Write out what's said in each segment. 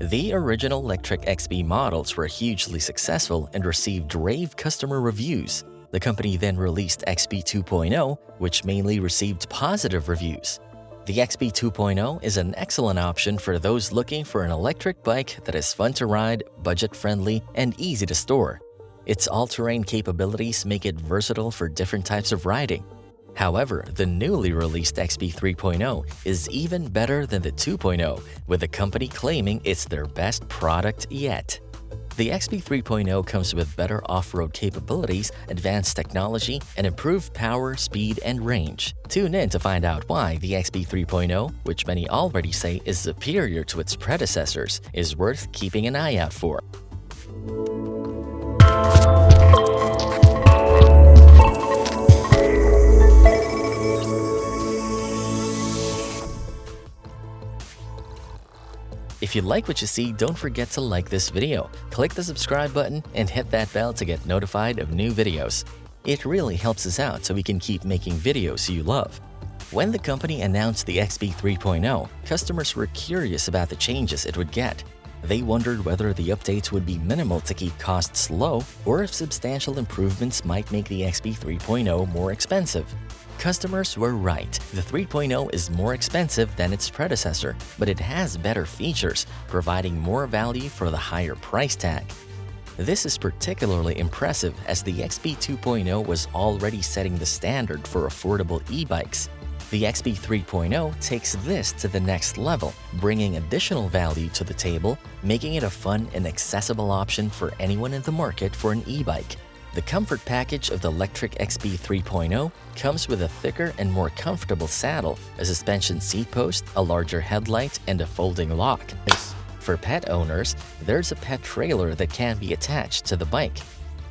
The original Lectric XP models were hugely successful and received rave customer reviews. The company then released XP 2.0, which mainly received positive reviews. The XP 2.0 is an excellent option for those looking for an electric bike that is fun to ride, budget-friendly, and easy to store. Its all-terrain capabilities make it versatile for different types of riding. However, the newly released XP 3.0 is even better than the 2.0, with the company claiming it's their best product yet. The XP 3.0 comes with better off-road capabilities, advanced technology, and improved power, speed, and range. Tune in to find out why the XP 3.0, which many already say is superior to its predecessors, is worth keeping an eye out for. If you like what you see, don't forget to like this video, click the subscribe button, and hit that bell to get notified of new videos. It really helps us out so we can keep making videos you love. When the company announced the XP 3.0, customers were curious about the changes it would get. They wondered whether the updates would be minimal to keep costs low or if substantial improvements might make the XP 3.0 more expensive. Customers were right. The 3.0 is more expensive than its predecessor, but it has better features, providing more value for the higher price tag. This is particularly impressive as the XP 2.0 was already setting the standard for affordable e-bikes. The XP 3.0 takes this to the next level, bringing additional value to the table, making it a fun and accessible option for anyone in the market for an e-bike. The comfort package of the Lectric XP 3.0 comes with a thicker and more comfortable saddle, a suspension seat post, a larger headlight, and a folding lock. For pet owners, there's a pet trailer that can be attached to the bike.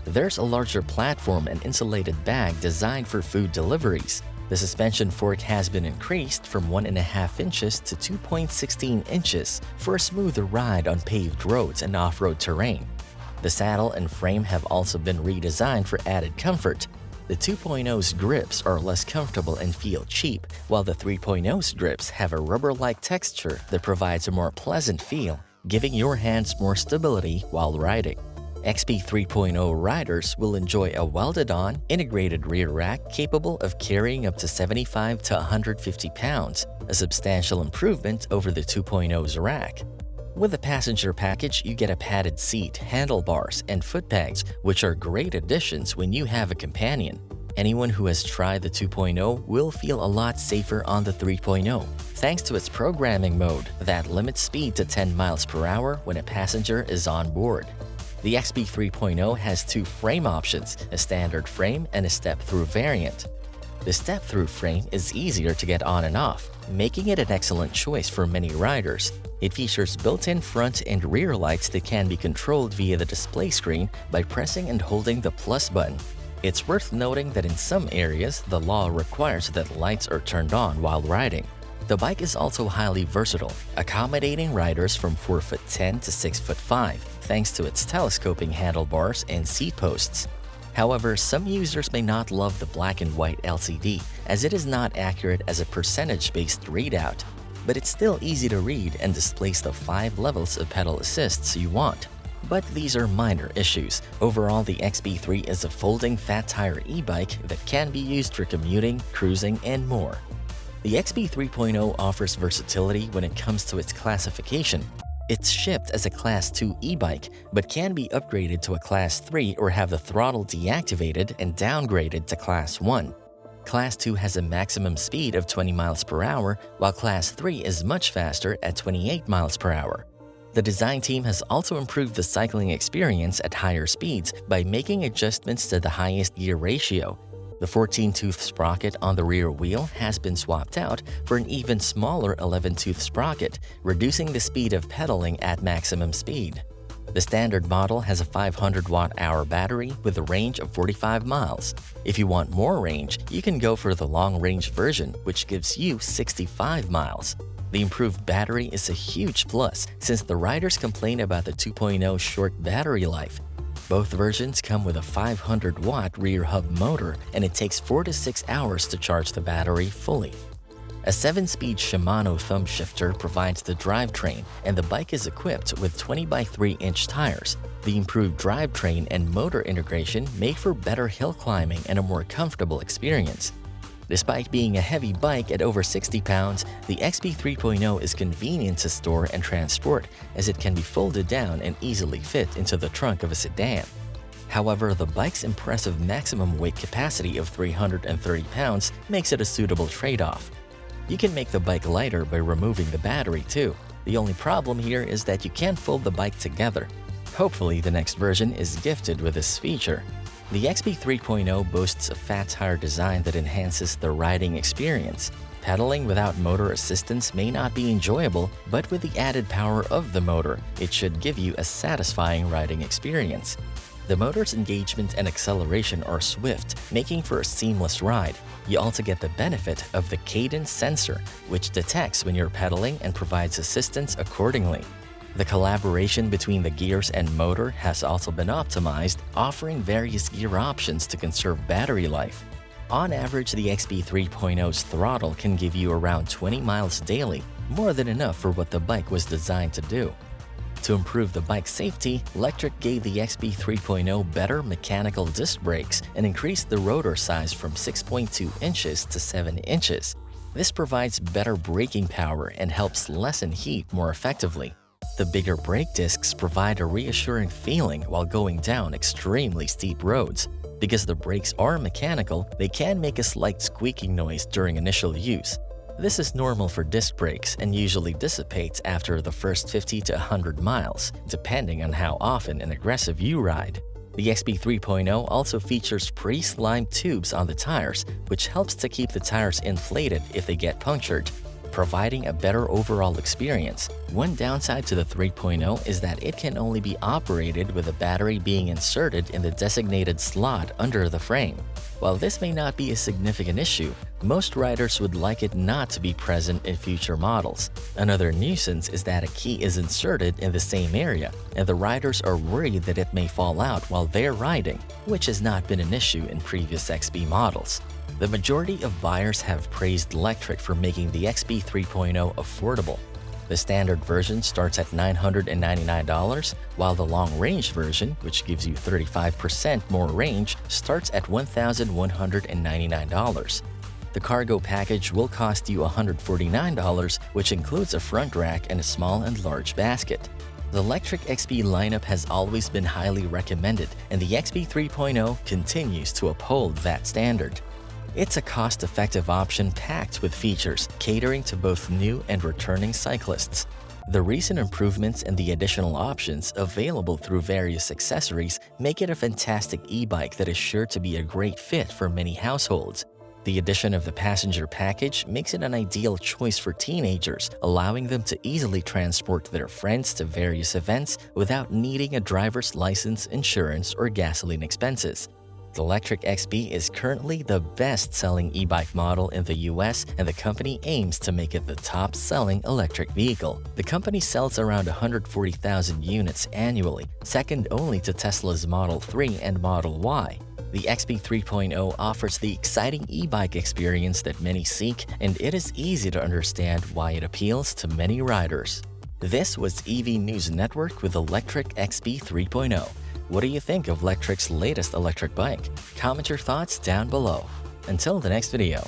There's a larger platform and insulated bag designed for food deliveries. The suspension fork has been increased from 1.5 inches to 2.16 inches for a smoother ride on paved roads and off-road terrain. The saddle and frame have also been redesigned for added comfort. The 2.0's grips are less comfortable and feel cheap, while the 3.0's grips have a rubber-like texture that provides a more pleasant feel, giving your hands more stability while riding. XP 3.0 riders will enjoy a welded-on, integrated rear rack capable of carrying up to 75 to 150 pounds, a substantial improvement over the 2.0's rack. With the passenger package, you get a padded seat, handlebars, and foot pegs, which are great additions when you have a companion. Anyone who has tried the 2.0 will feel a lot safer on the 3.0, thanks to its programming mode that limits speed to 10 miles per hour when a passenger is on board. The XP 3.0 has two frame options, a standard frame and a step-through variant. The step-through frame is easier to get on and off, making it an excellent choice for many riders. It features built-in front and rear lights that can be controlled via the display screen by pressing and holding the plus button. It's worth noting that in some areas, the law requires that lights are turned on while riding. The bike is also highly versatile, accommodating riders from 4'10" to 6'5", thanks to its telescoping handlebars and seat posts. However, some users may not love the black and white LCD, as it is not accurate as a percentage-based readout. But it's still easy to read and displays the 5 levels of pedal assists you want. But these are minor issues. Overall, the XP3 is a folding fat tire e-bike that can be used for commuting, cruising, and more. The XP 3.0 offers versatility when it comes to its classification. It's shipped as a Class 2 e-bike, but can be upgraded to a Class 3 or have the throttle deactivated and downgraded to Class 1. Class 2 has a maximum speed of 20 miles per hour, while Class 3 is much faster at 28 miles per hour. The design team has also improved the cycling experience at higher speeds by making adjustments to the highest gear ratio. The 14-tooth sprocket on the rear wheel has been swapped out for an even smaller 11-tooth sprocket, reducing the speed of pedaling at maximum speed. The standard model has a 500-watt-hour battery with a range of 45 miles. If you want more range, you can go for the long-range version, which gives you 65 miles. The improved battery is a huge plus since the riders complain about the 2.0 short battery life. Both versions come with a 500-watt rear hub motor, and it takes 4 to 6 hours to charge the battery fully. A 7-speed Shimano thumb shifter provides the drivetrain, and the bike is equipped with 20 by 3-inch tires. The improved drivetrain and motor integration make for better hill climbing and a more comfortable experience. Despite being a heavy bike at over 60 pounds, the XP 3.0 is convenient to store and transport, as it can be folded down and easily fit into the trunk of a sedan. However, the bike's impressive maximum weight capacity of 330 pounds makes it a suitable trade-off. You can make the bike lighter by removing the battery too. The only problem here is that you can't fold the bike together. Hopefully, the next version is gifted with this feature. The XP 3.0 boasts a fat tire design that enhances the riding experience. Pedaling without motor assistance may not be enjoyable, but with the added power of the motor, it should give you a satisfying riding experience. The motor's engagement and acceleration are swift, making for a seamless ride. You also get the benefit of the cadence sensor, which detects when you're pedaling and provides assistance accordingly. The collaboration between the gears and motor has also been optimized, offering various gear options to conserve battery life. On average, the XP 3.0's throttle can give you around 20 miles daily, more than enough for what the bike was designed to do. To improve the bike's safety, Lectric gave the XP 3.0 better mechanical disc brakes and increased the rotor size from 6.2 inches to 7 inches. This provides better braking power and helps lessen heat more effectively. The bigger brake discs provide a reassuring feeling while going down extremely steep roads. Because the brakes are mechanical, they can make a slight squeaking noise during initial use. This is normal for disc brakes and usually dissipates after the first 50 to 100 miles, depending on how often and aggressive you ride. The XP 3.0 also features pre-slimed tubes on the tires, which helps to keep the tires inflated if they get punctured, providing a better overall experience. One downside to the 3.0 is that it can only be operated with a battery being inserted in the designated slot under the frame. While this may not be a significant issue, most riders would like it not to be present in future models. Another nuisance is that a key is inserted in the same area, and the riders are worried that it may fall out while they're riding, which has not been an issue in previous XP models. The majority of buyers have praised Lectric for making the XP 3.0 affordable. The standard version starts at $999, while the long-range version, which gives you 35% more range, starts at $1,199. The cargo package will cost you $149, which includes a front rack and a small and large basket. The Lectric XP lineup has always been highly recommended, and the XP 3.0 continues to uphold that standard. It's a cost-effective option packed with features catering to both new and returning cyclists. The recent improvements and the additional options available through various accessories make it a fantastic e-bike that is sure to be a great fit for many households. The addition of the passenger package makes it an ideal choice for teenagers, allowing them to easily transport their friends to various events without needing a driver's license, insurance, or gasoline expenses. The Lectric XP is currently the best-selling e-bike model in the US, and the company aims to make it the top-selling electric vehicle. The company sells around 140,000 units annually, second only to Tesla's Model 3 and Model Y. The XP 3.0 offers the exciting e-bike experience that many seek, and it is easy to understand why it appeals to many riders. This was EV News Network with the Lectric XP 3.0. What do you think of Lectric's latest electric bike? Comment your thoughts down below. Until the next video.